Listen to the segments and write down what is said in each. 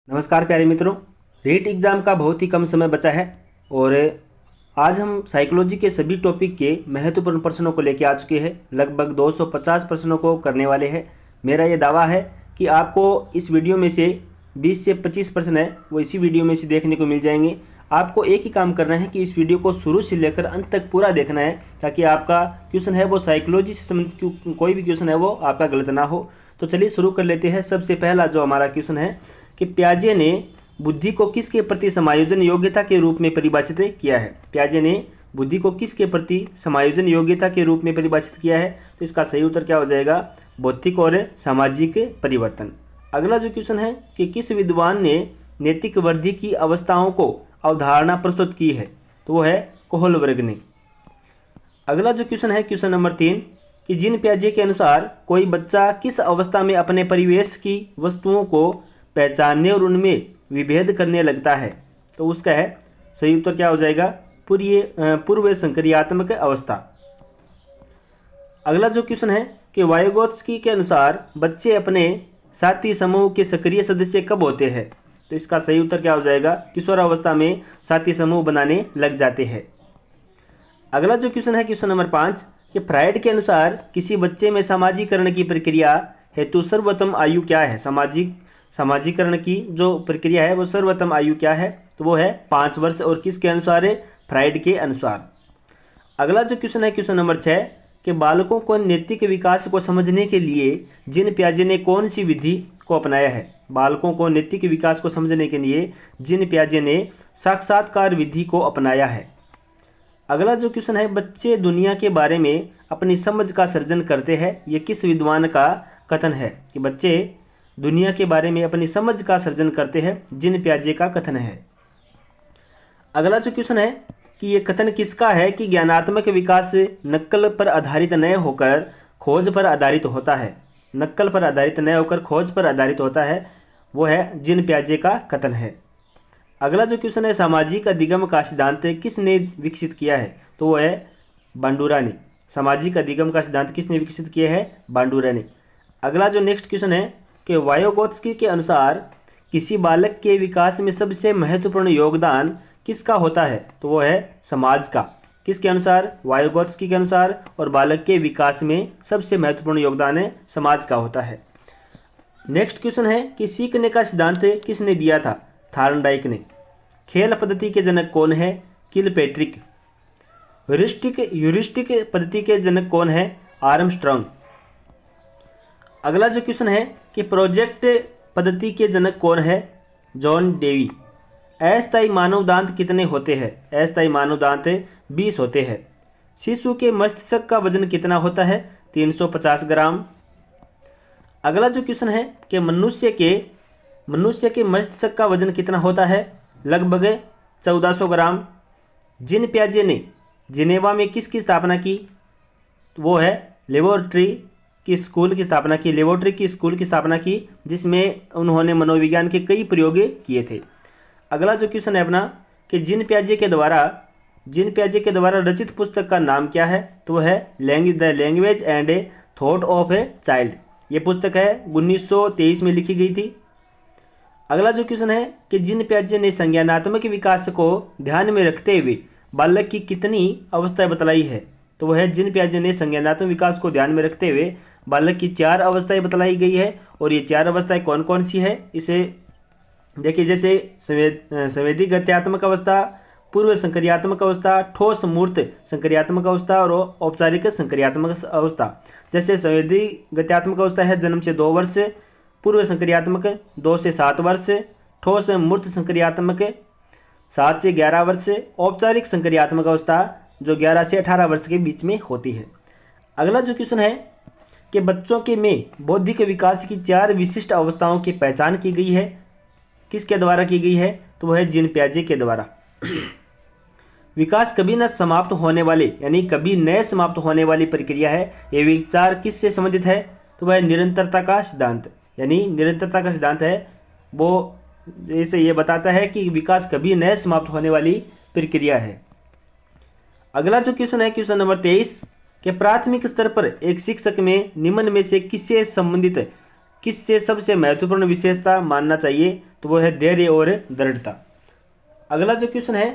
नमस्कार प्यारे मित्रों। रीट एग्ज़ाम का बहुत ही कम समय बचा है और आज हम साइकोलॉजी के सभी टॉपिक के महत्वपूर्ण प्रश्नों को लेकर आ चुके हैं। लगभग 250 प्रश्नों को करने वाले हैं। मेरा ये दावा है कि आपको इस वीडियो में से 20 से 25 प्रश्न है वो इसी वीडियो में से देखने को मिल जाएंगे। आपको एक ही काम करना है कि इस वीडियो को शुरू से लेकर अंत तक पूरा देखना है, ताकि आपका क्वेश्चन है वो साइकोलॉजी से संबंधित कोई भी क्वेश्चन है वो आपका गलत ना हो। तो चलिए शुरू कर लेते हैं। सबसे पहला जो हमारा क्वेश्चन है कि पियाजे ने बुद्धि को किसके प्रति समायोजन योग्यता के रूप में परिभाषित किया है। पियाजे ने बुद्धि को किसके प्रति समायोजन योग्यता के रूप में परिभाषित किया है? तो इसका सही उत्तर क्या हो जाएगा? भौतिक और सामाजिक परिवर्तन। अगला जो क्वेश्चन है कि किस विद्वान ने नैतिक वृद्धि की अवस्थाओं को अवधारणा प्रस्तुत की है? तो वो है कोहलबर्ग ने। अगला जो क्वेश्चन है क्वेश्चन नंबर 3 कि जीन पियाजे के अनुसार कोई बच्चा किस अवस्था में अपने परिवेश की वस्तुओं को पहचानने और उनमें विभेद करने लगता है? तो उसका है सही उत्तर क्या हो जाएगा? पूर्व संक्रियात्मक अवस्था। अगला जो क्वेश्चन है कि वाइगोत्स्की के अनुसार बच्चे अपने साथी समूह के सक्रिय सदस्य कब होते हैं? तो इसका सही उत्तर क्या हो जाएगा? किशोरावस्था में साथी समूह बनाने लग जाते हैं। अगला जो क्वेश्चन है क्वेश्चन नंबर 5 कि फ्रायड के अनुसार किसी बच्चे में सामाजिकरण की प्रक्रिया हेतु सर्वोत्तम आयु क्या है? सामाजिकरण की जो प्रक्रिया है वो सर्वोत्तम आयु क्या है? तो वो है 5 वर्ष। और किसके अनुसार है? फ्रायड के अनुसार। अगला जो क्वेश्चन है क्वेश्चन नंबर 6 कि बालकों को नैतिक विकास को समझने के लिए जीन पियाजे ने कौन सी विधि को अपनाया है? बालकों को नैतिक विकास को समझने के लिए जीन पियाजे ने साक्षात्कार विधि को अपनाया है। अगला जो क्वेश्चन है बच्चे दुनिया के बारे में अपनी समझ का सृजन करते हैं, ये किस विद्वान का कथन है? कि बच्चे दुनिया के बारे में अपनी समझ का सृजन करते हैं, जीन पियाजे का कथन है। अगला जो क्वेश्चन है कि ये कथन किसका है कि ज्ञानात्मक विकास नक्कल पर आधारित न होकर खोज पर आधारित होता है? नक्कल पर आधारित न होकर खोज पर आधारित होता है, वो है जीन पियाजे का कथन है। अगला जो क्वेश्चन है सामाजिक अधिगम का सिद्धांत किसने विकसित किया है? तो वो है बांडुरा ने। सामाजिक अधिगम का सिद्धांत किसने विकसित किया है? बांडुरा ने। अगला जो नेक्स्ट क्वेश्चन है कि वाइगोत्स्की के अनुसार किसी बालक के विकास में सबसे महत्वपूर्ण योगदान किसका होता है? तो वो है समाज का। किसके अनुसार? वाइगोत्स्की के अनुसार। और बालक के विकास में सबसे महत्वपूर्ण योगदान है समाज का होता है। नेक्स्ट क्वेश्चन है कि सीखने का सिद्धांत किसने दिया था? थार्नडाइक ने। खेल पद्धति के जनक कौन है? किलपेट्रिक। ह्यूरिस्टिक पद्धति के जनक कौन है? आर्मस्ट्रांग। अगला जो क्वेश्चन है कि प्रोजेक्ट पद्धति के जनक कौन है? John Dewey. अस्थायी मानव दांत कितने होते हैं? अस्थायी मानव दांत 20 होते हैं। शिशु के मस्तिष्क का वजन कितना होता है? 350 ग्राम। अगला जो क्वेश्चन है कि मनुष्य के मस्तिष्क का वजन कितना होता है? लगभग 1400 ग्राम। जीन पियाजे ने जिनेवा में किसकी स्थापना की? वो है लेबोरेटरी की स्कूल की स्थापना की, जिसमें उन्होंने मनोविज्ञान के कई प्रयोग किए थे। अगला जो क्वेश्चन है अपना कि जीन पियाजे के द्वारा रचित पुस्तक का नाम क्या है? तो वह है the language and thought of a child. ये पुस्तक है 1923 में लिखी गई थी। अगला जो क्वेश्चन है कि जीन पियाजे ने संज्ञानात्मक विकास को ध्यान में रखते हुए बालक की कितनी अवस्थाएं बतलाई है? तो वह है जीन पियाजे ने संज्ञानात्मक विकास को ध्यान में रखते हुए बालक की 4 अवस्थाएं बतलाई गई है। और ये 4 अवस्थाएं कौन कौन सी है? इसे देखिए, जैसे संवेदी गत्यात्मक अवस्था, पूर्व संक्रियात्मक अवस्था, ठोस मूर्त संक्रियात्मक अवस्था और औपचारिक संक्रियात्मक अवस्था। जैसे संवेदी गत्यात्मक अवस्था है जन्म से 2 वर्ष, पूर्व संक्रियात्मक 2 से 7 वर्ष, ठोस मूर्त संक्रियात्मक 7 से 11 वर्ष, औपचारिक संक्रियात्मक अवस्था जो 11 से 18 वर्ष के बीच में होती है। अगला जो क्वेश्चन है कि बच्चों के में बौद्धिक विकास की 4 विशिष्ट अवस्थाओं की पहचान की गई है, किसके द्वारा की गई है? तो वह है जीन पियाजे के द्वारा। विकास कभी न समाप्त होने वाले यानी कभी न समाप्त होने वाली प्रक्रिया है। ये विचार किससे संबंधित है? तो वह निरंतरता का सिद्धांत, यानी निरंतरता का सिद्धांत है वो जैसे ये बताता है कि विकास कभी न समाप्त होने वाली प्रक्रिया है। अगला जो क्वेश्चन है क्वेश्चन नंबर 23 कि प्राथमिक स्तर पर एक शिक्षक में निम्न में से किससे सबसे महत्वपूर्ण विशेषता मानना चाहिए? तो वो है धैर्य और दृढ़ता। अगला जो क्वेश्चन है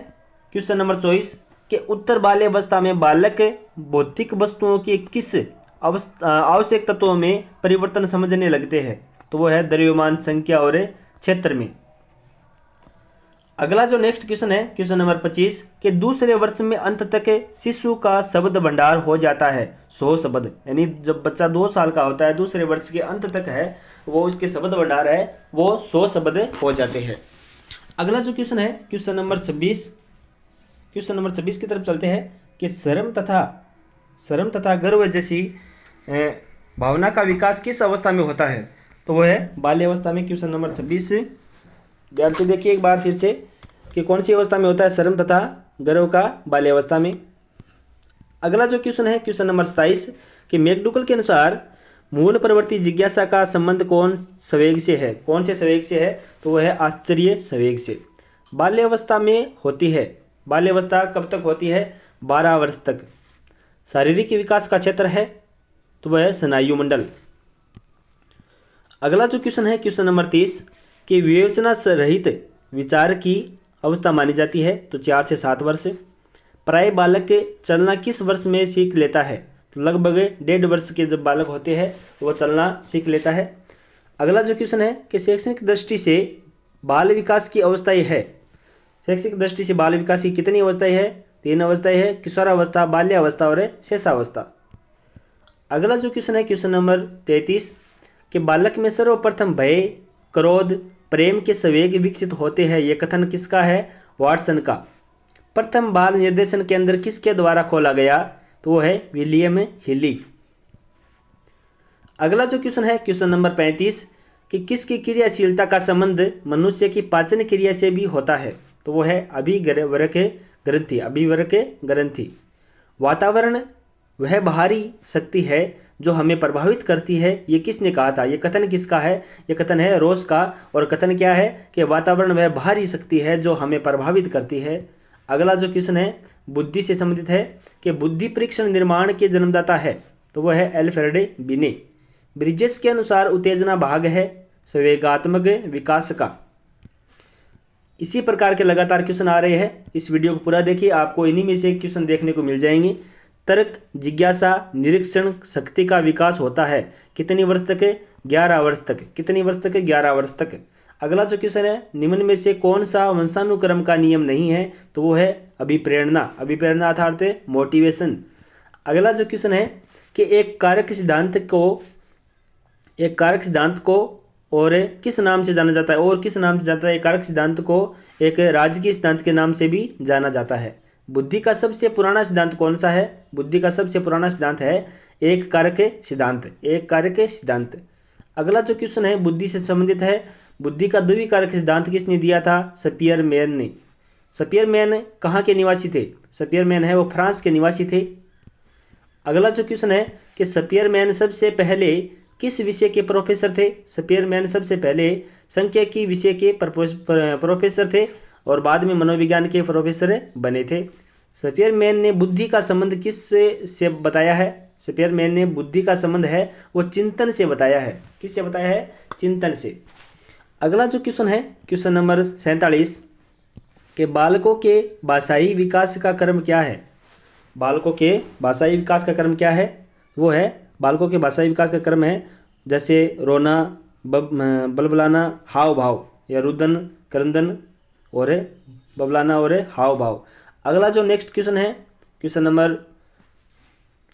क्वेश्चन नंबर 24 कि उत्तर बाल्यावस्था में बालक भौतिक वस्तुओं के किस आवश्यक तत्वों में परिवर्तन समझने लगते हैं, तो वो है द्रव्यमान, संख्या और क्षेत्र में। अगला जो नेक्स्ट क्वेश्चन है क्वेश्चन नंबर 25 कि दूसरे वर्ष में अंत तक शिशु का शब्द भंडार हो जाता है 100 शब्द, यानी जब बच्चा 2 साल का होता है दूसरे वर्ष के अंत तक है वो उसके शब्द भंडार है वो 100 शब्द हो जाते हैं। अगला जो क्वेश्चन है क्वेश्चन नंबर 26 की तरफ चलते हैं कि शर्म तथा गर्व जैसी भावना का विकास किस अवस्था में होता है, तो वो है बाल्यावस्था में। क्वेश्चन नंबर 26 ध्यान से देखिए एक बार फिर से कि कौन सी अवस्था में होता है शर्म तथा गर्व का, बाल्यावस्था में। अगला जो क्वेश्चन है क्वेश्चन नंबर 27 कि मैकडूगल के अनुसार मूल प्रवृत्ति जिज्ञासा का संबंध कौन से संवेग से है, तो वह है आश्चर्य संवेग से। बाल्यावस्था में होती है, बाल्यावस्था कब तक होती है, 12 वर्ष तक। शारीरिक विकास का क्षेत्र है तो वह है स्नायु मंडल। अगला जो क्वेश्चन है क्वेश्चन नंबर 30 कि विवेचना रहित विचार की अवस्था मानी जाती है, तो 4 से 7 वर्ष। प्राय बालक चलना किस वर्ष में सीख लेता है, तो लगभग 1.5 वर्ष के जब बालक होते हैं वो चलना सीख लेता है। अगला जो क्वेश्चन है कि शैक्षणिक दृष्टि से बाल विकास की अवस्थाएं है, शैक्षणिक दृष्टि से बाल विकास की कितनी अवस्थाएं है, 3 अवस्थाएं है, किशोरावस्था, बाल्यावस्था और शेषावस्था। अगला जो क्वेश्चन है क्वेश्चन नंबर 33 कि बालक में सर्वप्रथम भय, क्रोध, प्रेम के संवेग विकसित होते हैं, यह कथन किसका है, वाटसन का। प्रथम बाल निर्देशन केंद्र किसके द्वारा खोला गया, तो वो है विलियम हिली। अगला जो क्वेश्चन है क्वेश्चन नंबर 35 कि किसकी क्रियाशीलता का संबंध मनुष्य की पाचन क्रिया से भी होता है, तो वो है अभिवरक ग्रंथि। वातावरण वह बाहरी शक्ति है जो हमें प्रभावित करती है, ये किसने कहा था, ये कथन किसका है, ये कथन है रोस का। और कथन क्या है कि वातावरण वह बाहरी शक्ति है जो हमें प्रभावित करती है। अगला जो क्वेश्चन है बुद्धि से संबंधित है कि बुद्धि परीक्षण निर्माण के जन्मदाता है, तो वह है एल्फ्रेड बिने। ब्रिजेस के अनुसार उत्तेजना भाग है संवेगात्मक विकास का। इसी प्रकार के लगातार क्वेश्चन आ रहे हैं, इस वीडियो को पूरा देखिए, आपको इन्हीं में से क्वेश्चन देखने को मिल जाएंगे। तर्क, जिज्ञासा, निरीक्षण शक्ति का विकास होता है कितनी वर्ष तक, 11 वर्ष तक। कितनी वर्ष तक, 11 वर्ष तक। अगला जो क्वेश्चन है निम्न में से कौन सा वंशानुक्रम का नियम नहीं है, तो वो है अभिप्रेरणा अर्थात मोटिवेशन। अगला जो क्वेश्चन है कि एक कारक सिद्धांत को और किस नाम से जाना जाता है, एक कारक सिद्धांत को एक राजकीय सिद्धांत के नाम से भी जाना जाता है। बुद्धि का सबसे पुराना सिद्धांत कौन सा है, बुद्धि का सबसे पुराना सिद्धांत है एक कारक सिद्धांत। अगला जो क्वेश्चन है बुद्धि से संबंधित है, बुद्धि का द्विकारक सिद्धांत किसने दिया था, स्पियरमैन ने। स्पियरमैन कहाँ के निवासी थे, स्पियरमैन है वो फ्रांस के निवासी थे। अगला जो क्वेश्चन है कि स्पियरमैन सबसे पहले किस विषय के प्रोफेसर थे, स्पियरमैन सबसे पहले सांख्यिकी विषय के प्रोफेसर थे और बाद में मनोविज्ञान के प्रोफेसर बने थे। स्पियरमैन ने बुद्धि का संबंध किससे बताया है, स्पियरमैन ने बुद्धि का संबंध है वो चिंतन से बताया है। किससे बताया है, चिंतन से। अगला जो क्वेश्चन है क्वेश्चन नंबर 47 कि बालकों के भाषाई विकास का क्रम क्या है, बालकों के भाषाई विकास का क्रम क्या है, वो है बालकों के भाषाई विकास का क्रम है जैसे रोना, बलबलाना, हाव भाव, या रुदन, क्रंदन और बबलाना और हाव भाव। अगला जो नेक्स्ट क्वेश्चन है क्वेश्चन नंबर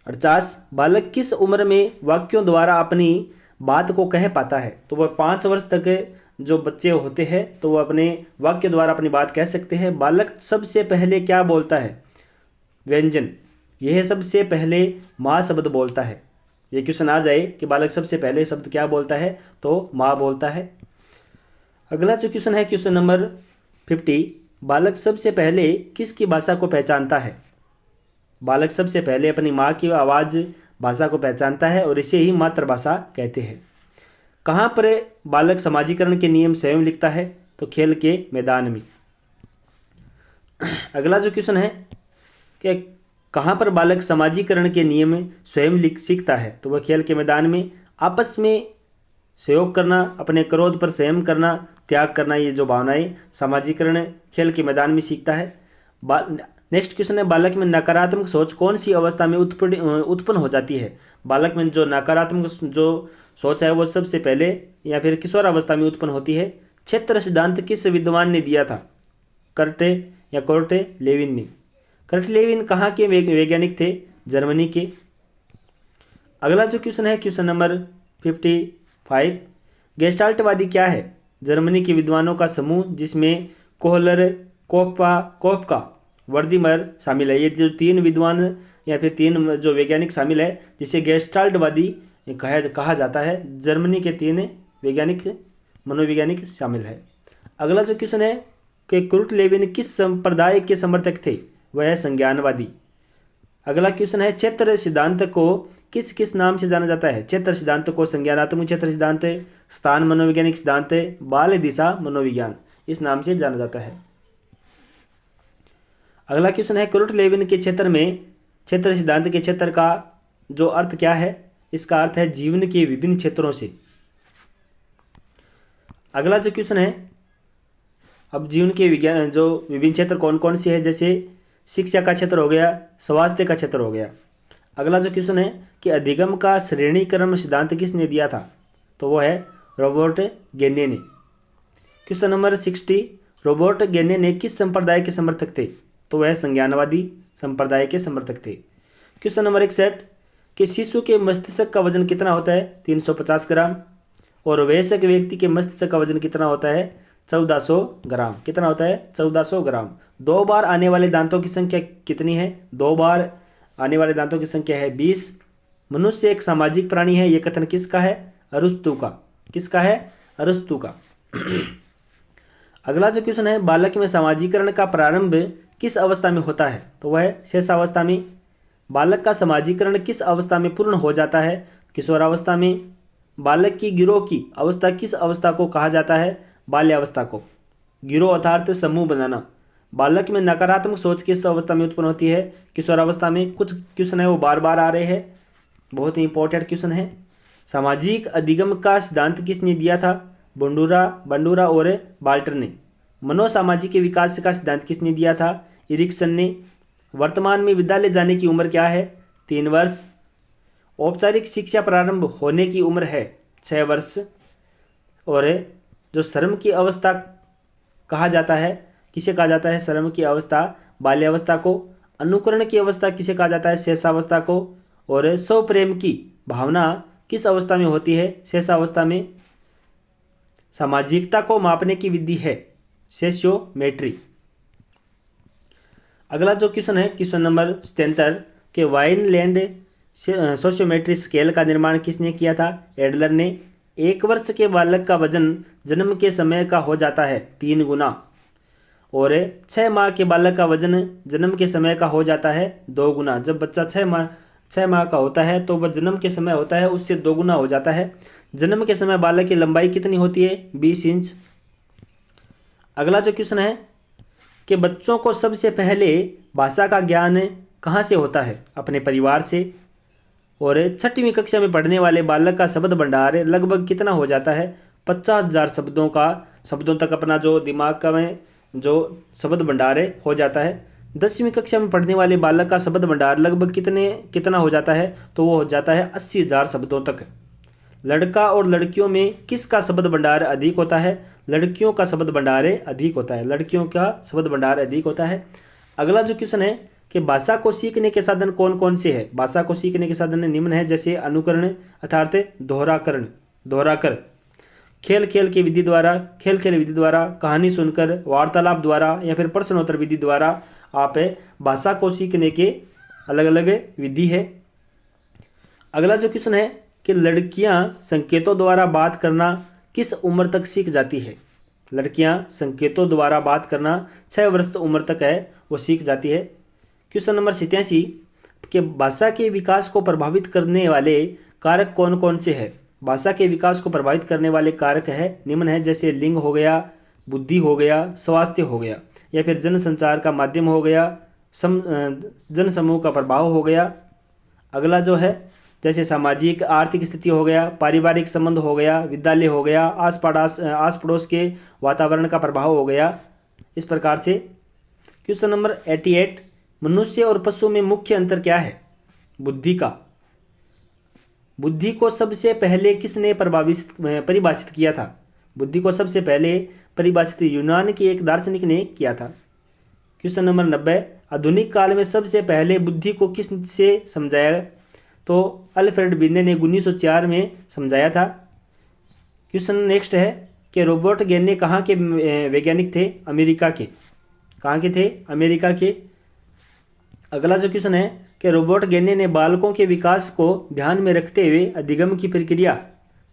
48 बालक किस उम्र में वाक्यों द्वारा अपनी बात को कह पाता है, तो वह 5 वर्ष तक जो बच्चे होते हैं तो वो अपने वाक्य द्वारा अपनी बात कह सकते हैं। बालक सबसे पहले क्या बोलता है, व्यंजन, यह सबसे पहले माँ शब्द बोलता है। ये क्वेश्चन आ जाए कि बालक सबसे पहले शब्द क्या बोलता है, तो माँ बोलता है। अगला जो क्वेश्चन है क्वेश्चन नंबर 50 बालक सबसे पहले किसकी भाषा को पहचानता है, बालक सबसे पहले अपनी माँ की आवाज़ भाषा को पहचानता है और इसे ही मातृभाषा कहते हैं। कहाँ पर बालक समाजीकरण के नियम स्वयं लिखता है, तो खेल के मैदान में। अगला जो क्वेश्चन है कि कहाँ पर बालक समाजीकरण के नियम स्वयं सीखता है, तो वह खेल के मैदान में। आपस में सहयोग करना, अपने क्रोध पर संयम करना, त्याग करना, ये जो भावनाएं सामाजिकरण खेल के मैदान में सीखता है। नेक्स्ट क्वेश्चन है, बालक में नकारात्मक सोच कौन सी अवस्था में उत्पन्न हो जाती है? बालक में जो नकारात्मक जो सोच है वो सबसे पहले या फिर किशोर अवस्था में उत्पन्न होती है। क्षेत्र सिद्धांत किस विद्वान ने दिया था? कर्टे या कोर्टे लेविन ने। कर्टे लेविन कहाँ के वैज्ञानिक थे? जर्मनी के। अगला जो क्वेश्चन है क्वेश्चन नंबर 55, गेस्टाल्टवादी क्या है? जर्मनी के विद्वानों का समूह जिसमें कोहलर, कोफका, वर्दीमर शामिल है। ये जो तीन विद्वान या फिर तीन जो वैज्ञानिक शामिल है जिसे गेस्टाल्टवादी कहा जाता है, जर्मनी के तीन वैज्ञानिक मनोवैज्ञानिक शामिल है। अगला जो क्वेश्चन है कि कुर्ट लेविन किस संप्रदाय के समर्थक थे? वह है संज्ञानवादी। अगला क्वेश्चन है, क्षेत्र सिद्धांत को किस किस नाम से जाना जाता है? क्षेत्र सिद्धांत को संज्ञानात्मक क्षेत्र सिद्धांत, स्थान मनोवैज्ञानिक सिद्धांत, बाल दिशा मनोविज्ञान, इस नाम से जाना जाता है। अगला क्वेश्चन है, कुर्ट लेविन के क्षेत्र सिद्धांत के क्षेत्र का जो अर्थ क्या है? इसका अर्थ है जीवन के विभिन्न क्षेत्रों से। अगला जो क्वेश्चन है, अब जीवन के विज्ञान जो विभिन्न क्षेत्र कौन कौन से है? जैसे शिक्षा का क्षेत्र हो गया, स्वास्थ्य का क्षेत्र हो गया। अगला जो क्वेश्चन है कि अधिगम का श्रेणीक्रम सिद्धांत किसने दिया था? तो वो है रॉबर्ट गेने ने। क्वेश्चन नंबर 60, रॉबर्ट गेने ने किस संप्रदाय के समर्थक थे? तो वह संज्ञानवादी संप्रदाय के समर्थक थे। क्वेश्चन नंबर 61, कि शिशु के मस्तिष्क का वजन कितना होता है? 350 ग्राम। और वयस्क व्यक्ति के मस्तिष्क का वजन कितना होता है? 1400 ग्राम। कितना होता है? 1400 ग्राम। 2 बार आने वाले दांतों की संख्या कितनी है? 2 बार आने वाले दांतों की संख्या है 20। मनुष्य एक सामाजिक प्राणी है, यह कथन किसका है? अरस्तु का। किसका है? अरस्तु का। अगला जो क्वेश्चन है, बालक में सामाजिकरण का प्रारंभ किस अवस्था में होता है? तो वह है शेषावस्था में। बालक का समाजीकरण किस अवस्था में पूर्ण हो जाता है? किशोरावस्था में। बालक की गिरोह की अवस्था किस अवस्था को कहा जाता है? बाल्यावस्था को। गिरोह अर्थात समूह बनाना। बालक में नकारात्मक सोच किस अवस्था में उत्पन्न होती है? किशोरावस्था में। कुछ क्वेश्चन है वो बार बार आ रहे हैं, बहुत ही इंपॉर्टेंट क्वेश्चन है। सामाजिक अधिगम का सिद्धांत किसने दिया था? बंडूरा और बाल्टर ने। मनोसामाजिक विकास का सिद्धांत किसने दिया था? इरिक्सन ने। वर्तमान में विद्यालय जाने की उम्र क्या है? 3 वर्ष। औपचारिक शिक्षा प्रारंभ होने की उम्र है 6 वर्ष। और जो श्रम की अवस्था कहा जाता है, किसे कहा जाता है? श्रम की अवस्था बाल्यावस्था को। अनुकरण की अवस्था किसे कहा जाता है? शेषावस्था को। और स्वप्रेम की भावना किस अवस्था में होती है? शेषावस्था में। सामाजिकता को मापने की विधि है सोशियोमेट्री। अगला जो क्वेश्चन है क्वेश्चन नंबर 77, के वाइनलैंड सोशियोमेट्री स्केल का निर्माण किसने किया था? एडलर ने। 1 वर्ष के बालक का वजन जन्म के समय का हो जाता है 3 गुना। और 6 माह के बालक का वजन जन्म के समय का हो जाता है 2 गुना। जब बच्चा 6 माह का होता है तो वह जन्म के समय होता है उससे 2 गुना हो जाता है। जन्म के समय बालक की लंबाई कितनी होती है? 20 इंच। अगला जो क्वेश्चन है कि बच्चों को सबसे पहले भाषा का ज्ञान कहाँ से होता है? अपने परिवार से। और 6वीं कक्षा में पढ़ने वाले बालक का शब्द भंडार लगभग कितना हो जाता है? 50,000 शब्दों तक अपना जो दिमाग का में जो शब्द भंडार हो जाता है। 10वीं कक्षा में पढ़ने वाले बालक का शब्द भंडार लगभग कितना हो जाता है? तो वो हो जाता है 80,000 शब्दों तक। लड़का और लड़कियों में किसका शब्द भंडार अधिक होता है? लड़कियों का शब्द भंडार अधिक होता है। लड़कियों का शब्द भंडार अधिक होता है। अगला जो क्वेश्चन है कि भाषा को सीखने के साधन कौन कौन से हैं? भाषा को सीखने के साधन निम्न है, जैसे अनुकरण अर्थात दोहराकर, खेल की विधि द्वारा, कहानी सुनकर, वार्तालाप द्वारा या फिर प्रश्नोत्तर विधि द्वारा आप भाषा को सीखने के अलग अलग विधि है। अगला जो क्वेश्चन है कि लड़कियां संकेतों द्वारा बात करना किस उम्र तक सीख जाती है? लड़कियां संकेतों द्वारा बात करना 6 वर्ष उम्र तक है वो सीख जाती है। क्वेश्चन नंबर 87 कि भाषा के विकास को प्रभावित करने वाले कारक कौन कौन से हैं? भाषा के विकास को प्रभावित करने वाले कारक है निम्न है, जैसे लिंग हो गया, बुद्धि हो गया, स्वास्थ्य हो गया, या फिर जनसंचार का माध्यम हो गया, जन समूह का प्रभाव हो गया। अगला जो है जैसे सामाजिक आर्थिक स्थिति हो गया, पारिवारिक संबंध हो गया, विद्यालय हो गया, आस पड़ोस के वातावरण का प्रभाव हो गया। इस प्रकार से क्वेश्चन नंबर 88, मनुष्य और पशु में मुख्य अंतर क्या है? बुद्धि का। बुद्धि को सबसे पहले किसने परिभाषित किया था? बुद्धि को सबसे पहले परिभाषित यूनान के एक दार्शनिक ने किया था। क्वेश्चन नंबर 90, आधुनिक काल में सबसे पहले बुद्धि को किससे समझाया? तो अल्फ्रेड बिने ने 1904 में समझाया था। क्वेश्चन नेक्स्ट है कि रोबर्ट गेने कहाँ के वैज्ञानिक थे? अमेरिका के। कहाँ के थे? अमेरिका के। अगला जो क्वेश्चन है कि रोबर्ट गेने ने बालकों के विकास को ध्यान में रखते हुए अधिगम की प्रक्रिया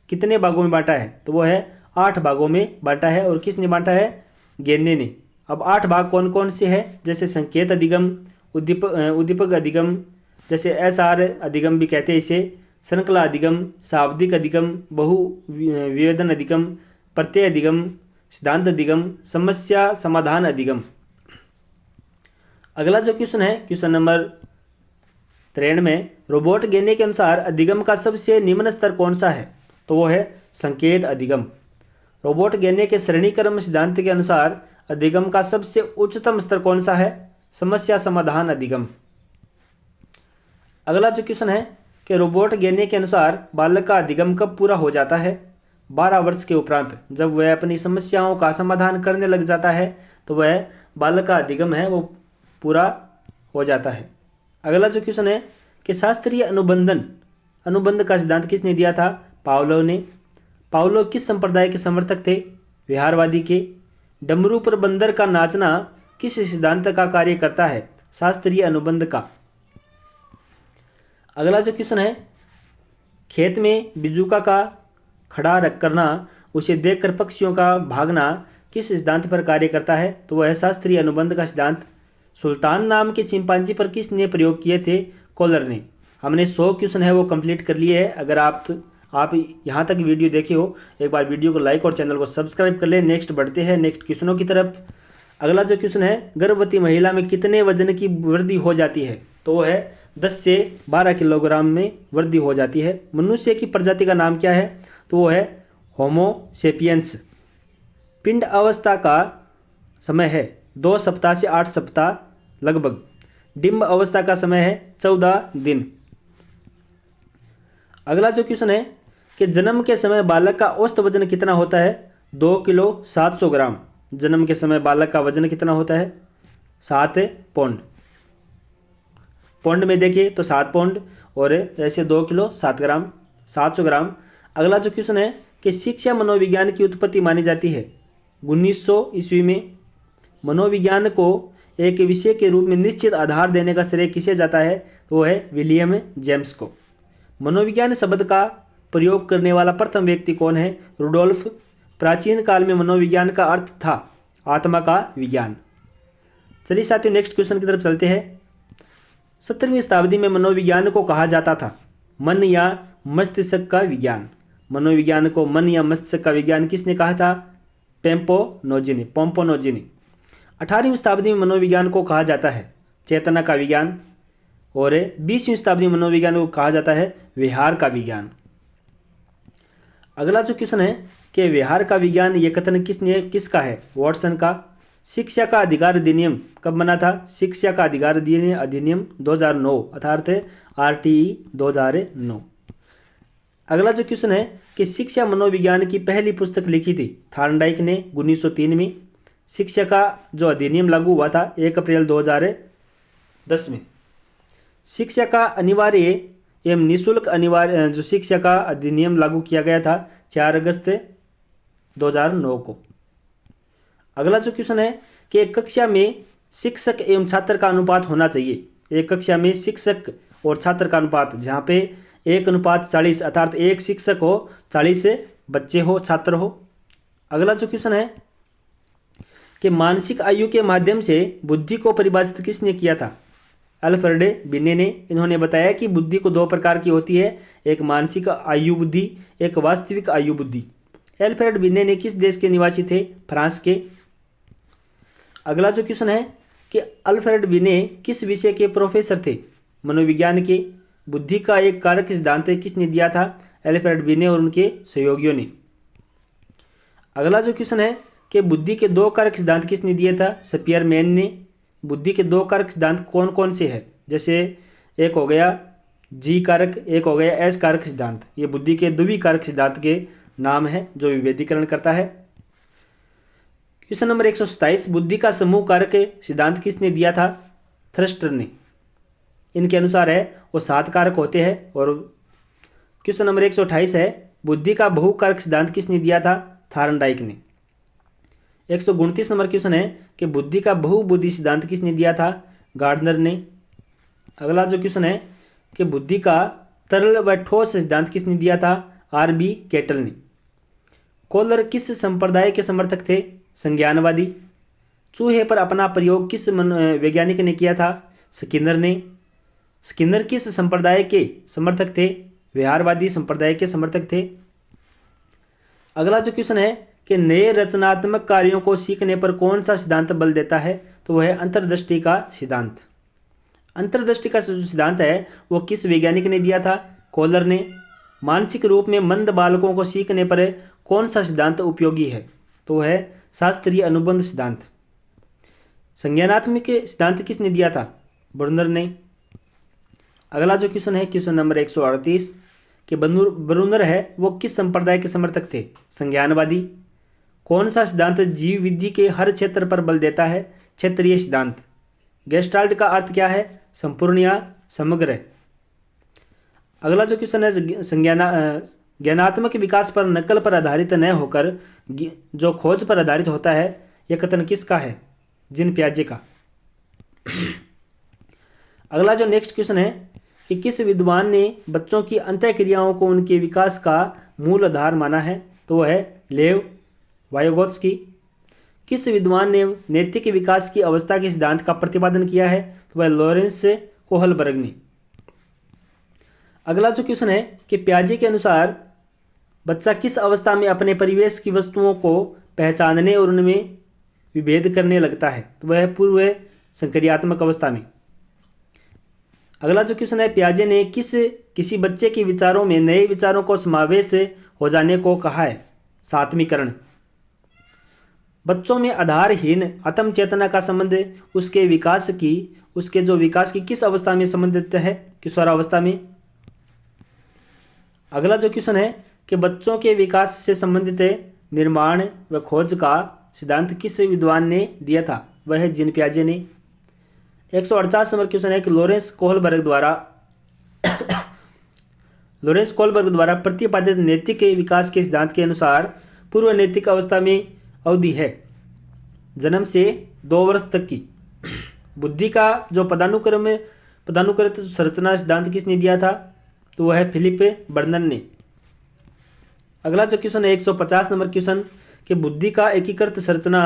कितने भागों में बांटा है? तो वो है 8 भागों में बांटा है। और किसने बांटा है? गेने ने। अब 8 भाग कौन कौन से हैं? जैसे संकेत अधिगम, उद्दीपक अधिगम, जैसे एसआर अधिगम भी कहते हैं इसे, श्रृंखला अधिगम, शाब्दिक अधिगम, बहु विवेदन अधिगम, प्रत्यय अधिगम, सिद्धांत अधिगम, समस्या समाधान अधिगम। अगला जो क्वेश्चन है क्वेश्चन नंबर 93, रोबर्ट गेने के अनुसार अधिगम का सबसे निम्न स्तर कौन सा है? तो वो है संकेत अधिगम। रोबर्ट गेने के श्रेणीक्रम सिद्धांत के अनुसार अधिगम का सबसे उच्चतम स्तर कौन सा है? समस्या समाधान अधिगम। अगला जो क्वेश्चन है कि रोबर्ट गेने के अनुसार बालक का अधिगम कब पूरा हो जाता है? 12 वर्ष के उपरांत, जब वह अपनी समस्याओं का समाधान करने लग जाता है तो वह बालक का अधिगम है वो पूरा हो जाता है। अगला जो क्वेश्चन है कि शास्त्रीय अनुबंध का सिद्धांत किसने दिया था? पावलोव ने। पावलोव किस संप्रदाय के समर्थक थे? विहारवादी के। डमरू पर बंदर का नाचना किस सिद्धांत का कार्य करता है? शास्त्रीय अनुबंध का। अगला जो क्वेश्चन है, खेत में बिजुका का खड़ा रख करना, उसे देखकर पक्षियों का भागना किस सिद्धांत पर कार्य करता है? तो वह है शास्त्रीय अनुबंध का सिद्धांत। सुल्तान नाम के चिंपांजी पर किसने प्रयोग किए थे? कॉलर ने। हमने 100 क्वेश्चन है वो कंप्लीट कर लिए हैं। अगर आप यहाँ तक वीडियो देखे हो, एक बार वीडियो को लाइक और चैनल को सब्सक्राइब कर ले। नेक्स्ट बढ़ते हैं नेक्स्ट क्वेश्चनों की तरफ। अगला जो क्वेश्चन है, गर्भवती महिला में कितने वजन की वृद्धि हो जाती है? तो वो है 10 से 12 किलोग्राम में वृद्धि हो जाती है। मनुष्य की प्रजाति का नाम क्या है? तो वो है होमो सेपियंस। पिंड अवस्था का समय है 2 सप्ताह से 8 सप्ताह लगभग। डिम्ब अवस्था का समय है 14 दिन। अगला जो क्वेश्चन है कि जन्म के समय बालक का औसत वजन कितना होता है? 2 किलो 700 ग्राम। जन्म के समय बालक का वजन कितना होता है? 7 पौंड। पौंड में देखिए तो 7 पौंड और ऐसे 2 किलो 7 ग्राम 700 ग्राम। अगला जो क्वेश्चन है कि शिक्षा मनोविज्ञान की उत्पत्ति मानी जाती है 1900 ईस्वी में। मनोविज्ञान को एक विषय के रूप में निश्चित आधार देने का श्रेय किसे जाता है? तो वो है विलियम जेम्स को। मनोविज्ञान शब्द का प्रयोग करने वाला प्रथम व्यक्ति कौन है? रुडोल्फ। प्राचीन काल में मनोविज्ञान का अर्थ था आत्मा का विज्ञान। चलिए साथियों नेक्स्ट क्वेश्चन की तरफ चलते हैं। 17वीं शताब्दी में मनोविज्ञान को कहा जाता था मन या मस्तिष्क का विज्ञान। मनोविज्ञान को मन या मस्तिष्क का विज्ञान किसने कहा था? पोम्पोनोजी ने। 18वीं शताब्दी में मनोविज्ञान को कहा जाता है चेतना का विज्ञान। और 20वीं शताब्दी में मनोविज्ञान को कहा जाता है विहार का विज्ञान। अगला जो क्वेश्चन है कि विहार का विज्ञान ये कथन किसका है? वॉटसन का। शिक्षा का अधिकार अधिनियम कब बना था? शिक्षा का अधिकार अधिनियम 2009 अर्थात RTE 2009। अगला जो क्वेश्चन है कि शिक्षा मनोविज्ञान की पहली पुस्तक लिखी थी थार्नडाइक ने 1903 में। शिक्षा का जो अधिनियम लागू हुआ था 1 अप्रैल 2010 में। शिक्षा का अनिवार्य एवं निःशुल्क अनिवार्य जो शिक्षा का अधिनियम लागू किया गया था 4 अगस्त 2009 को। अगला जो क्वेश्चन है कि एक कक्षा में शिक्षक एवं छात्र का अनुपात होना चाहिए। एक कक्षा में शिक्षक और छात्र का अनुपात जहाँ पे 1:40 अर्थात 1 शिक्षक हो 40 बच्चे हो छात्र हो। अगला जो क्वेश्चन है कि मानसिक आयु के माध्यम से बुद्धि को परिभाषित किसने किया था? अल्फ्रेड बिने ने। इन्होंने बताया कि बुद्धि को 2 प्रकार की होती है, एक मानसिक आयु बुद्धि, एक वास्तविक आयु बुद्धि। अल्फ्रेड बिने ने किस देश के निवासी थे? फ्रांस के। अगला जो क्वेश्चन है कि अल्फ्रेड बिने किस विषय के प्रोफेसर थे? मनोविज्ञान के। बुद्धि का एक कारक सिद्धांत किसने दिया था? एल्फ्रेड बी ने और उनके सहयोगियों ने। अगला जो क्वेश्चन है कि बुद्धि के दो कारक सिद्धांत किसने दिया था? स्पियरमैन ने। बुद्धि के दो कारक सिद्धांत कौन कौन से हैं? जैसे एक हो गया जी कारक, एक हो गया एस कारक सिद्धांत। ये बुद्धि के द्वितीय कारक सिद्धांत के नाम है जो विभेदीकरण करता है। क्वेश्चन नंबर 127, बुद्धि का समूह कारक सिद्धांत किसने दिया था? थ्रस्टर ने। इनके अनुसार है वो 7 कारक होते हैं। और क्वेश्चन नंबर 128 है, बुद्धि का बहुकारक सिद्धांत किसने दिया था? थार्नडाइक ने। 129 नंबर क्वेश्चन है कि बुद्धि का बहुबुद्धि सिद्धांत किसने दिया था? गार्डनर ने। अगला जो क्वेश्चन है कि बुद्धि का तरल व ठोस सिद्धांत किसने दिया था? आर.बी. केटल ने। कोलर किस संप्रदाय के समर्थक थे? संज्ञानवादी। चूहे पर अपना प्रयोग किस वैज्ञानिक ने किया था? स्किनर ने। स्किनर किस संप्रदाय के समर्थक थे? व्यवहारवादी संप्रदाय के समर्थक थे। अगला जो क्वेश्चन है कि नए रचनात्मक कार्यों को सीखने पर कौन सा सिद्धांत बल देता है? तो वह है अंतर्दृष्टि का सिद्धांत। अंतर्दृष्टि का जो सिद्धांत है वो किस वैज्ञानिक ने दिया था? कोलर ने। मानसिक रूप में मंद बालकों को सीखने पर कौन सा सिद्धांत उपयोगी है? तो वह है शास्त्रीय अनुबंध सिद्धांत। संज्ञानात्मक सिद्धांत किसने दिया था? ब्रूनर ने। अगला जो क्वेश्चन है क्वेश्चन नंबर 138 कि ब्रूनर है वो किस संप्रदाय के समर्थक थे? संज्ञानवादी। कौन सा सिद्धांत जीव विधि के हर क्षेत्र पर बल देता है? क्षेत्रीय सिद्धांत। गेस्टाल्ट का अर्थ क्या है? संपूर्ण या समग्र। अगला जो क्वेश्चन है ज्ञानात्मक विकास पर नकल पर आधारित न होकर जो खोज पर आधारित होता है, यह कथन किसका है? जीन पियाजे का। अगला जो नेक्स्ट क्वेश्चन है कि किस विद्वान ने बच्चों की अंतःक्रियाओं को उनके विकास का मूल आधार माना है? तो वह है लेव वायोगोत्स्की। किस विद्वान ने नैतिक विकास की अवस्था के सिद्धांत का प्रतिपादन किया है? तो वह लॉरेंस कोहलबर्ग ने। अगला जो क्वेश्चन है कि पियाजे के अनुसार बच्चा किस अवस्था में अपने परिवेश की वस्तुओं को पहचानने और उनमें विभेद करने लगता है? तो वह पूर्व संक्रियात्मक अवस्था में। अगला जो क्वेश्चन है पियाजे ने किसी बच्चे के विचारों में नए विचारों को समावेश हो जाने को कहा है? सात्मीकरण। बच्चों में आधारहीन आत्म चेतना का संबंध उसके विकास की किस अवस्था में संबंधित है? किशोरावस्था में। अगला जो क्वेश्चन है कि बच्चों के विकास से संबंधित निर्माण व खोज का सिद्धांत किस विद्वान ने दिया था? वह है जीन पियाजे ने। 148 नंबर क्वेश्चन है कि लॉरेंस कोहलबर्ग द्वारा प्रतिपादित नैतिक विकास के सिद्धांत के अनुसार पूर्व नैतिक अवस्था में अवधि है जन्म से 2 वर्ष तक की। बुद्धि का जो पदानुक्रमित संरचना सिद्धांत किसने दिया था? तो वह है फिलिप बर्नर ने। अगला जो क्वेश्चन है 150 नंबर क्वेश्चन कि बुद्धि का एकीकृत संरचना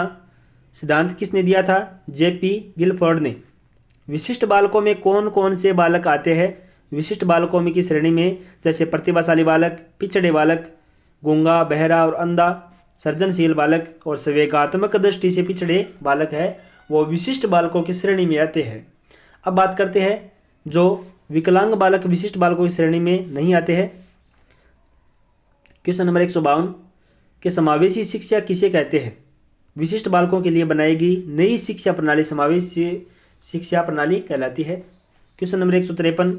सिद्धांत किसने दिया था? जे.पी. गिलफोर्ड ने। विशिष्ट बालकों में कौन कौन से बालक आते हैं? विशिष्ट बालकों में की श्रेणी में जैसे प्रतिभाशाली बालक, पिछड़े बालक, गूंगा, बहरा और अंधा, सृजनशील बालक और संवेगात्मक दृष्टि से पिछड़े बालक है वो विशिष्ट बालकों की श्रेणी में आते हैं। अब बात करते हैं जो विकलांग बालक विशिष्ट बालकों की श्रेणी में नहीं आते हैं। क्वेश्चन नंबर 152 कि समावेशी शिक्षा किसे कहते हैं? विशिष्ट बालकों के लिए बनाई गई नई शिक्षा प्रणाली समावेशी शिक्षा प्रणाली कहलाती है। क्वेश्चन नंबर 153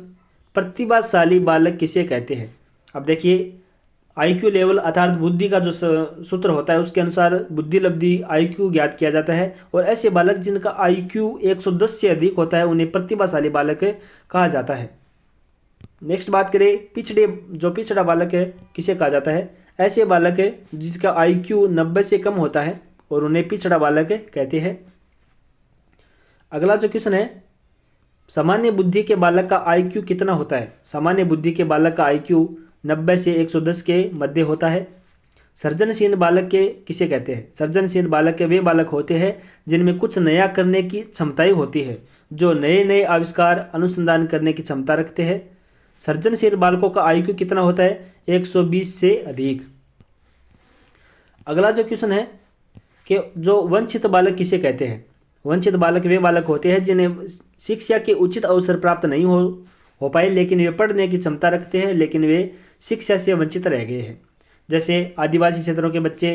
प्रतिभाशाली बालक किसे कहते हैं? अब देखिए IQ लेवल अर्थात बुद्धि का जो सूत्र होता है उसके अनुसार बुद्धि लब्धि IQ ज्ञात किया जाता है और ऐसे बालक जिनका IQ 110 से अधिक होता है उन्हें प्रतिभाशाली बालक कहा जाता है। नेक्स्ट बात करें पिछड़ा बालक है किसे कहा जाता है? ऐसे बालक है जिसका IQ 90 से कम होता है और उन्हें पिछड़ा बालक कहते हैं। अगला जो क्वेश्चन है सामान्य बुद्धि के बालक का IQ कितना होता है? सामान्य बुद्धि के बालक का IQ 90 से 110 के मध्य होता है। सृजनशील बालक के किसे कहते हैं? सृजनशील बालक के वे बालक होते हैं जिनमें कुछ नया करने की क्षमताएं होती है, जो नए नए आविष्कार अनुसंधान करने की क्षमता रखते हैं। सृजनशील बालकों का IQ कितना होता है? 120 से अधिक। अगला जो क्वेश्चन है कि जो वंचित बालक किसे कहते हैं? वंचित बालक वे बालक होते हैं जिन्हें शिक्षा के उचित अवसर प्राप्त नहीं हो पाए, लेकिन वे पढ़ने की क्षमता रखते हैं लेकिन वे शिक्षा से वंचित रह गए हैं। जैसे आदिवासी क्षेत्रों के बच्चे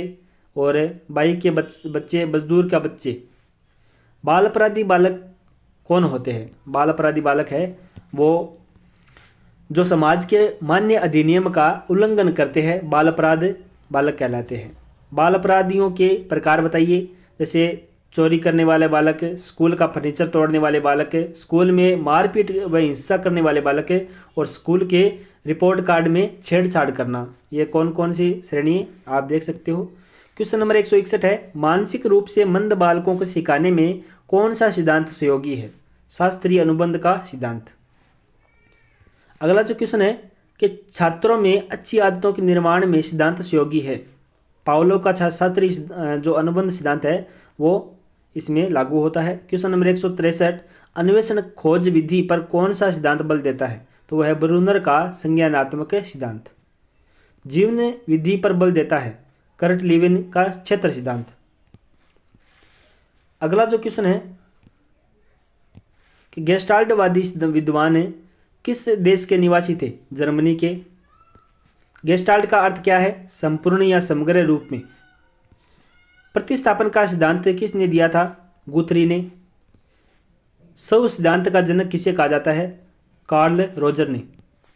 और बाई के बच्चे, मजदूर का बच्चे। बाल अपराधी बालक कौन होते हैं? बाल अपराधी बालक है वो जो समाज के मान्य अधिनियम का उल्लंघन करते हैं, बाल अपराध बालक कहलाते हैं। बाल अपराधियों के प्रकार बताइए। जैसे चोरी करने वाले बालक, स्कूल का फर्नीचर तोड़ने वाले बालक, स्कूल में मारपीट व हिंसा करने वाले बालक और स्कूल के रिपोर्ट कार्ड में छेड़छाड़ करना। ये कौन कौन सी श्रेणी है आप देख सकते हो। क्वेश्चन नंबर 161 है, मानसिक रूप से मंद बालकों को सिखाने में कौन सा सिद्धांत सहयोगी है? शास्त्रीय अनुबंध का सिद्धांत। अगला जो क्वेश्चन है कि छात्रों में अच्छी आदतों के निर्माण में सिद्धांत सहयोगी है। पावलोव का शास्त्रीय जो अनुबंध सिद्धांत है वो इसमें लागू होता है। क्वेश्चन नंबर 163, अन्वेषण खोज विधि पर कौन सा सिद्धांत बल देता है? तो वह है ब्रूनर का संज्ञानात्मक सिद्धांत। जीवन विधि पर बल देता है कर्ट लीविन का क्षेत्र सिद्धांत। अगला जो क्वेश्चन है कि गेस्टाल्टवादी विद्वान किस देश के निवासी थे? जर्मनी के। गेस्टाल्ट का अर्थ क्या है? संपूर्ण या समग्र रूप में। प्रतिस्थापन का सिद्धांत किसने दिया था? गुथरी ने। स्व सिद्धांत का जनक किसे कहा जाता है? कार्ल रोजर ने।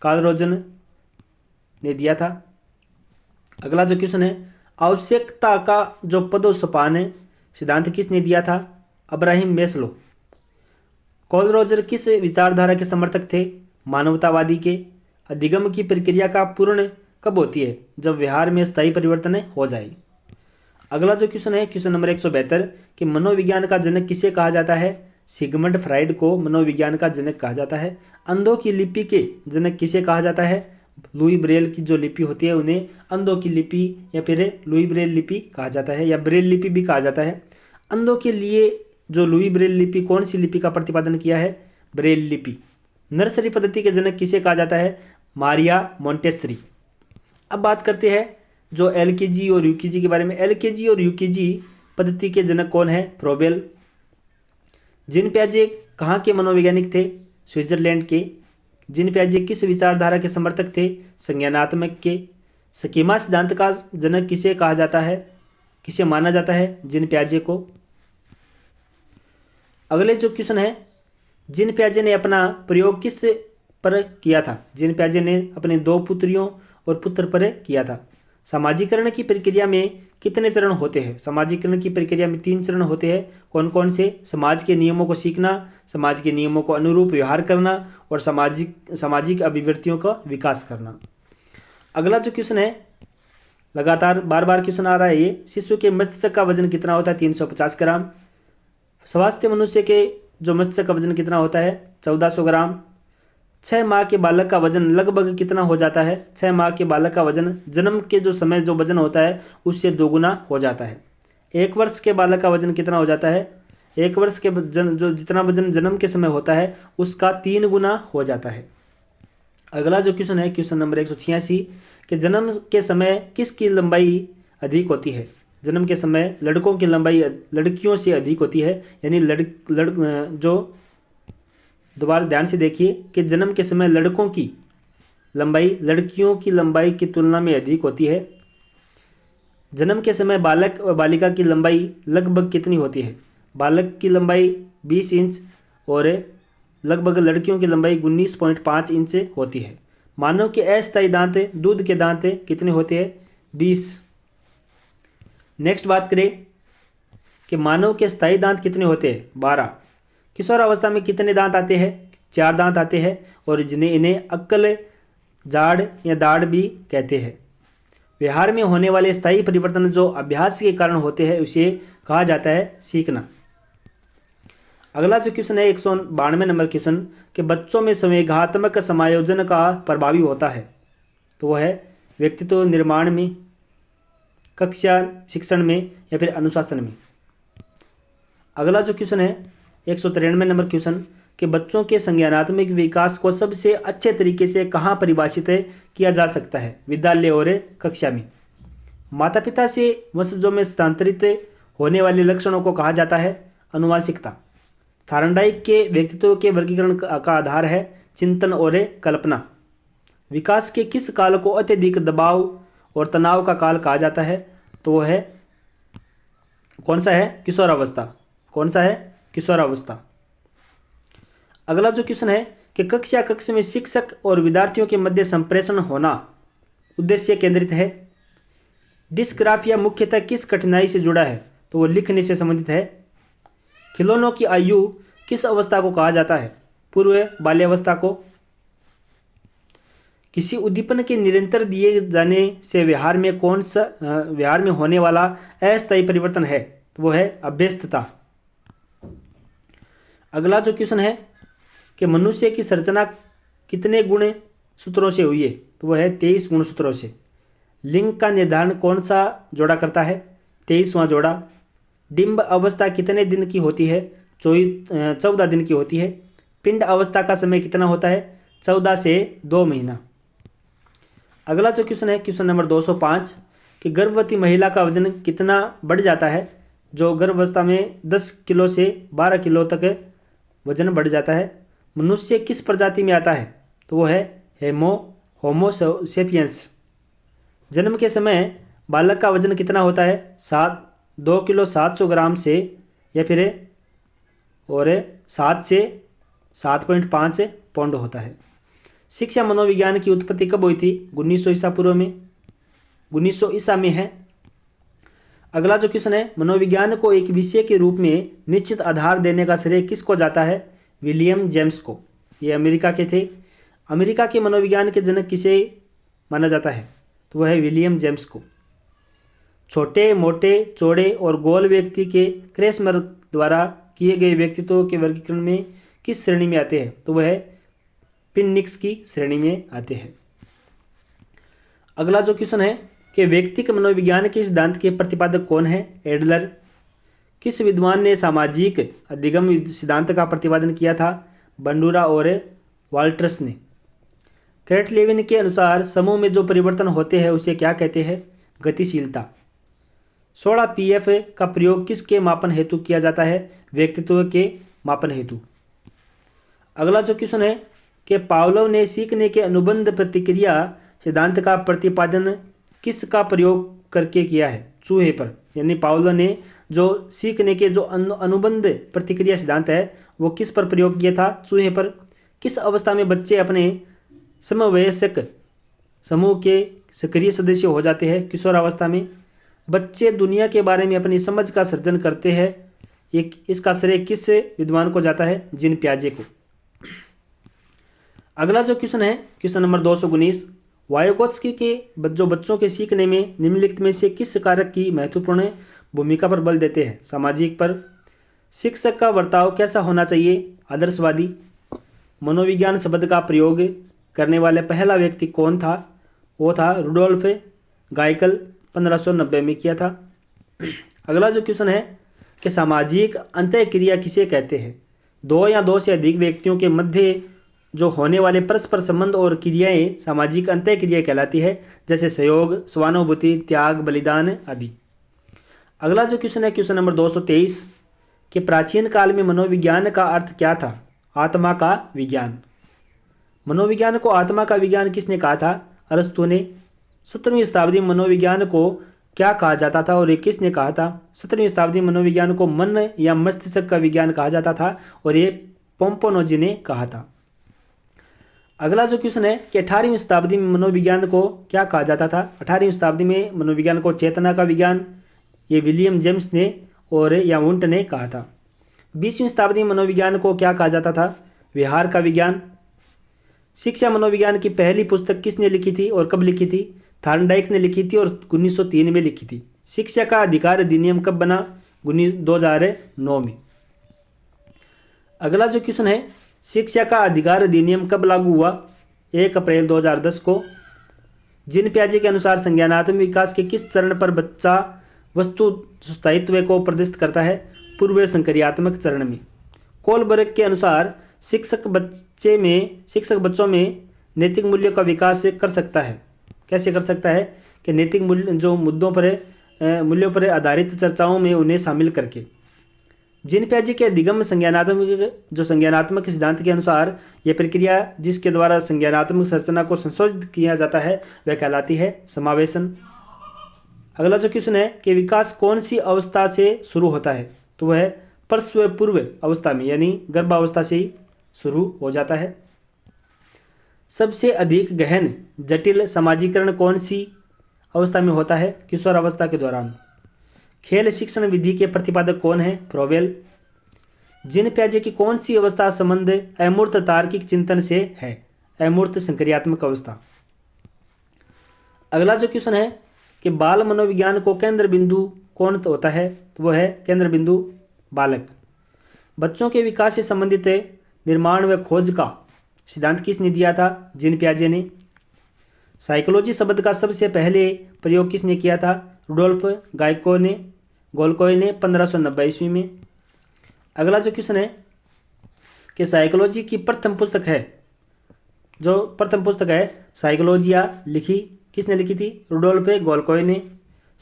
कार्ल रोजर ने दिया था। अगला जो क्वेश्चन है, आवश्यकता का जो पदोत्पादन है सिद्धांत किसने दिया था? अब्राहिम मेस्लो। कार्ल रोजर किस विचारधारा के समर्थक थे? मानवतावादी के। अधिगम की प्रक्रिया का पूर्ण कब होती है? जब व्यवहार में स्थायी परिवर्तन हो जाए। अगला जो क्वेश्चन है क्वेश्चन नंबर 172 कि मनोविज्ञान का जनक किसे कहा जाता है? सिगमंड फ्राइड को मनोविज्ञान का जनक कहा जाता है। अंधों की लिपि के जनक किसे कहा जाता है? लुई ब्रेल की जो लिपि होती है उन्हें अंधों की लिपि या फिर लुई ब्रेल लिपि कहा जाता है या ब्रेल लिपि भी कहा जाता है। अंधों के लिए जो लुई ब्रेल लिपि कौन सी लिपि का प्रतिपादन किया है? ब्रेल लिपि। नर्सरी पद्धति के जनक किसे कहा जाता है? Maria Montessori. अब बात करते हैं जो एलकेजी और यूकेजी के बारे में। एलकेजी और यूकेजी पद्धति के जनक कौन है? फ्रोबेल। जीन पियाजे कहाँ के मनोवैज्ञानिक थे? स्विट्जरलैंड के। जीन पियाजे किस विचारधारा के समर्थक थे? संज्ञानात्मक के। स्कीमा सिद्धांत का जनक किसे कहा जाता है? किसे माना जाता है? जीन पियाजे को। अगले जो क्वेश्चन है, जीन पियाजे ने अपना प्रयोग किस पर किया था? जीन पियाजे ने अपने 2 पुत्रियों और पुत्र पर किया था। समाजीकरण की प्रक्रिया में कितने चरण होते हैं? समाजीकरण की प्रक्रिया में 3 चरण होते हैं। कौन कौन से? समाज के नियमों को सीखना, समाज के नियमों को अनुरूप व्यवहार करना और सामाजिक अभिवृत्तियों का विकास करना। अगला जो क्वेश्चन है, लगातार बार बार क्वेश्चन आ रहा है ये, शिशु के मस्तिष्क का वजन कितना होता है? 350 ग्राम। स्वास्थ्य मनुष्य के जो मस्तिष्क का वजन कितना होता है? 1400 ग्राम। 6 माह के बालक का वजन लगभग कितना हो जाता है? 6 माह के बालक का वजन जन्म के जो समय जो वजन होता है उससे 2 गुना हो जाता है। 1 वर्ष के बालक का वजन कितना हो जाता है? 1 वर्ष के जो जितना वजन जन्म के समय होता है उसका 3 गुना हो जाता है। अगला जो क्वेश्चन है क्वेश्चन नंबर 186 कि जन्म के समय किसकी लंबाई अधिक होती है? जन्म के समय लड़कों की लंबाई लड़कियों से अधिक होती है। यानी दोबारा ध्यान से देखिए कि जन्म के समय लड़कों की लंबाई लड़कियों की लंबाई की तुलना में अधिक होती है। जन्म के समय बालक और बालिका की लंबाई लगभग कितनी होती है? बालक की लंबाई 20 इंच और लगभग लड़कियों की लंबाई 19.5 इंच होती है। मानव के अस्थायी दांत, दूध के दांत कितने होते हैं? 20। नेक्स्ट बात करें कि मानव के स्थायी दांत कितने होते हैं? 12। किशोरावस्था में कितने दांत आते हैं? 4 दांत आते हैं और इन्हें अक्ल, जाड़ या दाढ़ भी कहते हैं। व्यवहार में होने वाले स्थायी परिवर्तन जो अभ्यास के कारण होते हैं उसे कहा जाता है सीखना। अगला जो क्वेश्चन है 192 नंबर क्वेश्चन कि बच्चों में संवेगात्मक समायोजन का प्रभावी होता है, तो वह है व्यक्तित्व निर्माण में, कक्षा शिक्षण में या फिर अनुशासन में। अगला जो क्वेश्चन है 193 नंबर क्वेश्चन कि बच्चों के संज्ञानात्मक विकास को सबसे अच्छे तरीके से कहाँ परिभाषित किया जा सकता है? विद्यालय और कक्षा में। माता पिता से वंशजों में स्थानांतरित होने वाले लक्षणों को कहा जाता है अनुवांशिकता। थार्नडाइक के व्यक्तित्व के वर्गीकरण का आधार है चिंतन और कल्पना। विकास के किस काल को अत्यधिक दबाव और तनाव का काल कहा जाता है? तो वो है, कौन सा है? किशोरावस्था। कौन सा है? किशोरावस्था। अगला जो क्वेश्चन है कि कक्षा में शिक्षक और विद्यार्थियों के मध्य संप्रेषण होना उद्देश्य केंद्रित है। डिस्ग्राफिया मुख्यतः किस कठिनाई से जुड़ा है? तो वो लिखने से संबंधित है। खिलौनों की आयु किस अवस्था को कहा जाता है? पूर्व बाल्यावस्था को। किसी उद्दीपन के निरंतर दिए जाने से व्यवहार में होने वाला अस्थायी परिवर्तन है? तो वो है अभ्यस्तता। अगला जो क्वेश्चन है कि मनुष्य की संरचना कितने गुण सूत्रों से हुई है? तो वो है 23 गुणसूत्रों से। लिंग का निर्धारण कौन सा जोड़ा करता है? 23वां जोड़ा। डिंब अवस्था कितने दिन की होती है? 14 दिन की होती है। पिंड अवस्था का समय कितना होता है? 14 से 2 महीना। अगला जो क्वेश्चन है क्वेश्चन नंबर 205 कि गर्भवती महिला का वजन कितना बढ़ जाता है? जो गर्भावस्था में 10 किलो से 12 किलो तक वजन बढ़ जाता है। मनुष्य किस प्रजाति में आता है? तो वो है होमो सेपियंस। जन्म के समय बालक का वजन कितना होता है? 2 किलो 700 ग्राम से या फिर और 7 से 7.5 पाउंड होता है। शिक्षा मनोविज्ञान की उत्पत्ति कब हुई थी? 1900 ईसा पूर्व में। 1900 ईसा में है। अगला जो क्वेश्चन है मनोविज्ञान को एक विषय के रूप में निश्चित आधार देने का श्रेय किसको जाता है? विलियम जेम्स को। ये अमेरिका के थे। अमेरिका के मनोविज्ञान के जनक किसे माना जाता है? तो वह है विलियम जेम्स को। छोटे, मोटे, चौड़े और गोल व्यक्ति के क्रेसमर द्वारा किए गए व्यक्तित्व के वर्गीकरण में किस श्रेणी में आते हैं? तो वह पिनिक्स की श्रेणी में आते हैं। अगला जो क्वेश्चन है कि व्यक्तिक मनोविज्ञान के सिद्धांत के प्रतिपादक कौन है? एडलर। किस विद्वान ने सामाजिक अधिगम सिद्धांत का प्रतिपादन किया था? बंडूरा और वाल्टर्स ने। क्रेटलेविन के अनुसार समूह में जो परिवर्तन होते हैं उसे क्या कहते हैं? गतिशीलता। 16 पीएफ का प्रयोग किसके मापन हेतु किया जाता है? व्यक्तित्व के मापन हेतु। अगला जो क्वेश्चन है कि पावलोव ने सीखने के अनुबंध प्रतिक्रिया सिद्धांत का प्रतिपादन किसका प्रयोग करके किया है? चूहे पर। यानी पावलोव ने जो सीखने के जो अनुबंध प्रतिक्रिया सिद्धांत है वो किस पर प्रयोग किया था? चूहे पर। किस अवस्था में बच्चे अपने समवयस्क समूह के सक्रिय सदस्य हो जाते हैं? किशोरावस्था में। बच्चे दुनिया के बारे में अपनी समझ का सृजन करते हैं। इसका श्रेय किस विद्वान को जाता है? जीन पियाजे को। अगला जो क्वेश्चन है क्वेश्चन नंबर 219 वायोकोत्स्की के जो बच्चों के सीखने में निम्नलिखित में से किस कारक की महत्वपूर्ण भूमिका पर बल देते हैं? सामाजिक पर। शिक्षक का बर्ताव कैसा होना चाहिए? आदर्शवादी। मनोविज्ञान शब्द का प्रयोग करने वाले पहला व्यक्ति कौन था? वो था रुडोल्फ गाइकल। 1590 में किया था। अगला जो क्वेश्चन है कि सामाजिक अंतःक्रिया किसे कहते हैं? 2 या 2 से अधिक व्यक्तियों के मध्य जो होने वाले परस्पर संबंध और क्रियाएं सामाजिक अंतःक्रिया कहलाती है, जैसे सहयोग, स्वानुभूति, त्याग, बलिदान आदि। अगला जो क्वेश्चन है क्वेश्चन नंबर 223 कि प्राचीन काल में मनोविज्ञान का अर्थ क्या था? आत्मा का विज्ञान। मनोविज्ञान को आत्मा का विज्ञान किसने कहा था? अरस्तु ने। 17वीं शताब्दी में मनोविज्ञान को क्या कहा जाता था और ये किसने कहा था? 17वीं शताब्दी में मनोविज्ञान को मन या मस्तिष्क का विज्ञान कहा जाता था और ये पोम्पोनोजी ने कहा था। अगला जो क्वेश्चन है कि 18वीं शताब्दी में मनोविज्ञान को क्या कहा जाता था? 18वीं शताब्दी में मनोविज्ञान को चेतना का विज्ञान ये विलियम जेम्स ने और या वुंट ने कहा था। 20वीं शताब्दी में मनोविज्ञान को क्या कहा जाता था? विहार का विज्ञान। शिक्षा मनोविज्ञान की पहली पुस्तक किसने लिखी थी और कब लिखी थी? थार्नडाइक ने लिखी थी और 1903 में लिखी थी। शिक्षा का अधिकार अधिनियम कब बना? 2009 में। अगला जो क्वेश्चन है शिक्षा का अधिकार अधिनियम कब लागू हुआ? 1 अप्रैल 2010 को। जीन पियाजे के अनुसार संज्ञानात्मक विकास के किस चरण पर बच्चा वस्तु स्थायित्व को प्रदर्शित करता है? पूर्व संक्रियात्मक चरण में। कोलबर्ग के अनुसार शिक्षक बच्चों में नैतिक मूल्यों का विकास कर सकता है। कैसे कर सकता है? कि नैतिक मूल्य जो मूल्यों पर आधारित चर्चाओं में उन्हें शामिल करके। जीन पियाजे के अधिगम संज्ञानात्मक सिद्धांत के अनुसार यह प्रक्रिया जिसके द्वारा संज्ञानात्मक संरचना को संशोधित किया जाता है वह कहलाती है समावेशन। अगला जो क्वेश्चन है कि विकास कौन सी अवस्था से शुरू होता है, तो वह प्रसव पूर्व अवस्था में यानी गर्भावस्था से ही शुरू हो जाता है। सबसे अधिक गहन जटिल समाजीकरण कौन सी अवस्था में होता है, किशोरावस्था के दौरान। खेल शिक्षण विधि के प्रतिपादक कौन है, फ्रोबेल। जीन पियाजे की कौन सी अवस्था संबंध अमूर्त तार्किक चिंतन से है, अमूर्त संक्रियात्मक अवस्था। अगला जो क्वेश्चन है कि बाल मनोविज्ञान को केंद्र बिंदु कौन होता है, तो वो है केंद्र बिंदु बालक। बच्चों के विकास से संबंधित निर्माण व खोज का सिद्धांत किसने दिया था, जीन पियाजे ने। साइकोलॉजी शब्द का सबसे पहले प्रयोग किसने किया था, रुडोल्फ गोल्कोय ने 1590 ईस्वी में। अगला जो क्वेश्चन है कि साइकोलॉजी की प्रथम पुस्तक है साइकोलॉजिया लिखी किसने लिखी थी, रुडोल्फ गोल्कोय ने।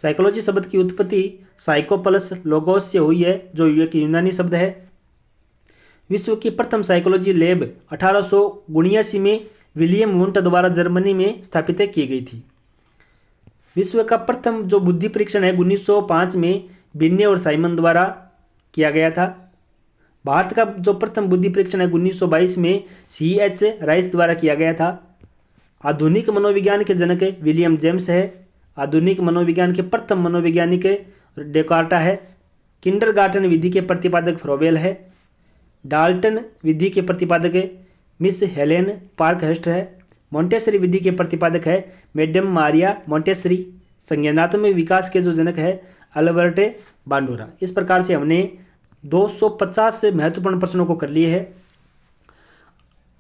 साइकोलॉजी शब्द की उत्पत्ति साइको प्लस लोगोस से हुई है जो एक यूनानी शब्द है। विश्व की प्रथम साइकोलॉजी लैब 1879 में विलियम वुंट द्वारा जर्मनी में स्थापित की गई थी। विश्व का प्रथम जो बुद्धि परीक्षण है 1905 में बिन्ने और साइमन द्वारा किया गया था। भारत का जो प्रथम बुद्धि परीक्षण है 1922 में C.H. राइस द्वारा किया गया था। आधुनिक मनोविज्ञान के जनक विलियम जेम्स है। आधुनिक मनोविज्ञान के प्रथम मनोवैज्ञानिक डेकार्टा है। किंडरगार्टन विधि के प्रतिपादक फ्रोबेल है। डाल्टन विधि के प्रतिपादक मिस हेलेन पार्कहर्स्ट है। मोंटेसरी विधि के प्रतिपादक है मैडम मारिया मोंटेसरी। संज्ञानात्मक विकास के जो जनक है अल्बर्ट बांडोरा। इस प्रकार से हमने 250 महत्वपूर्ण प्रश्नों को कर लिए हैं।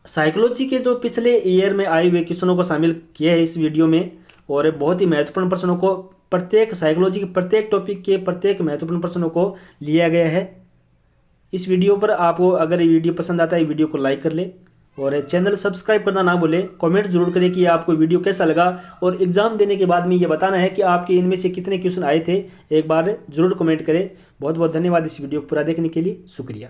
साइकोलॉजी के जो पिछले ईयर में आए हुए क्वेश्चनों को शामिल किए हैं इस वीडियो में, और बहुत ही महत्वपूर्ण प्रश्नों को प्रत्येक साइकोलॉजी के प्रत्येक टॉपिक के प्रत्येक महत्वपूर्ण प्रश्नों को लिया गया है इस वीडियो पर। आपको अगर ये वीडियो पसंद आता है वीडियो को लाइक कर ले और चैनल सब्सक्राइब करना ना भूलें। कमेंट जरूर करें कि आपको वीडियो कैसा लगा, और एग्जाम देने के बाद में ये बताना है कि आपके इनमें से कितने क्वेश्चन आए थे, एक बार जरूर कमेंट करें। बहुत बहुत धन्यवाद इस वीडियो को पूरा देखने के लिए, शुक्रिया।